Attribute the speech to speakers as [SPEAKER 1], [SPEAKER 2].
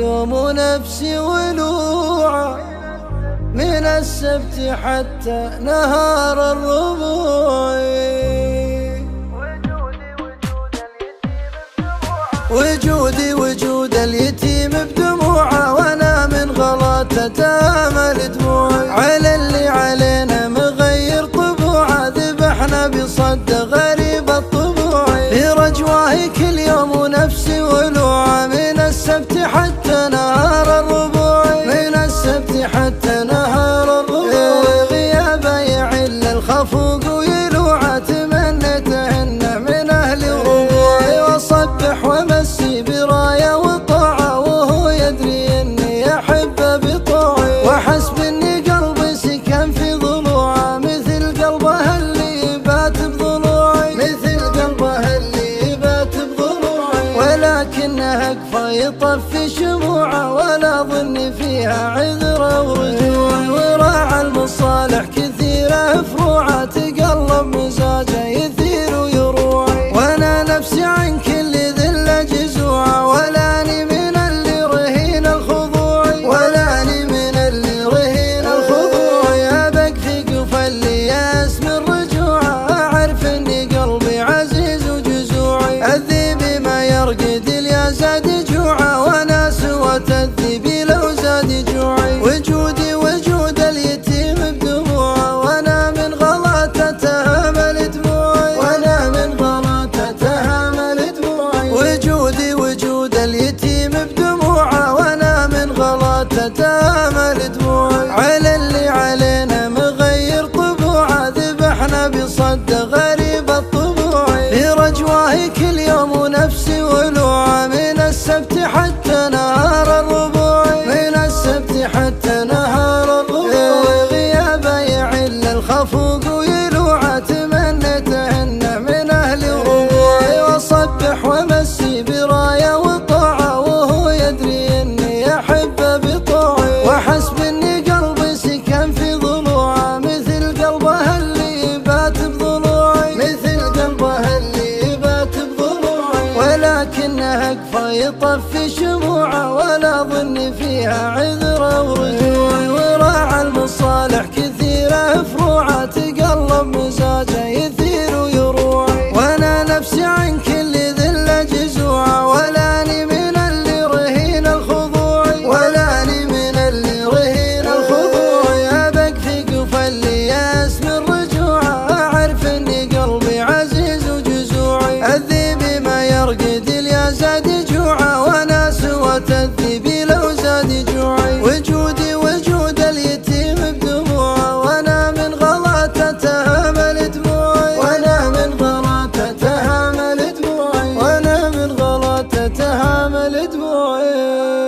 [SPEAKER 1] اليوم ونفسي ولوعة، من السبت حتى نهار الربوع. وجودي وجود اليتيم بدموعه، وانا من غلطة امل دموعي. على اللي علينا مغير طبوعه، ذبحنا بصد غريب الطبوع. في رجواه كل يوم ونفسي ولوعه، من السبت حتى نهار الربوع. من السبت حتى نهار الربوع. غيابه يعل الخفوق ويلوعه، تمنيتهن من اهل الربوع. واصبح ومسي برايه وطاعه، وهو يدري اني احبه بطوعي. واحسب اني قلبي سكن في ضلوعه، مثل قلبه اللي يبات بضلوعي. مثل قلبه اللي يبات بضلوعي. ولكنها اكفى يطفي شموعه، ولا ظني فيها عذره ورجوعي. وراعى المصالح كثيره فروعه، تقلب مزاجه يثير ويروعي. وانا نفسي عن كل ذله جزوعه، ولاني من اللي رهين الخضوع. ولاني من اللي رهين الخضوع. ابك في قف الياس من رجوعه، اعرف اني قلبي عزيز وجزوعي. الذيب ما يرقد اليا زاد جوعه، وانا سوت الذيب لو زاد جوعي. وجودي وجود اليتيم بدموعه، وانا من غلطته امل دموعي. وانا من غلطته امل دموعي. وجودي وجود اليتيم بدموعه، وانا من غلطته امل دموعي. على اللي علينا مغير طبوعه، ذبحنا بصد غريب الطبوع. في رجواه كل يوم ونفسي ولوعه، من السبت حتى نهار الربوع. من السبت حتى نهار الربوع. غيابه يعل الخفوق ويلوعه، تمنيتهن من اهل الربوع. واصبح ومسي برايه وطاعه، وهو يدري اني احبه بطوعي. واحسب اني قلبي سكن في ضلوعه، مثل قلبه اللي يبات بضلوعي. مثل قلبه اللي يبات بضلوعي. ولكنها اكفى يطفي شموعه، ولا ظني فيها عذره ورجوعي. وراعى المصالح كثيره فروعه، تقلب مزاجه يثير ويروعي. وانا نفسي عن كل ذله جزوعه، ولاني من اللي رهين الخضوع. ولاني من اللي رهين الخضوع. ابك في قف الياس من رجوعه، اعرف اني قلبي عزيز وجزوعي. الذيب ما يرقد اليا زاد جوعه، وانا سوت الذيب لو زاد جوعي. وجودي وجود اليتيم بدموعه، وانا من غلطته امل دموعي. وانا من غلطته امل دموعي. وانا من غلطته امل دموعي.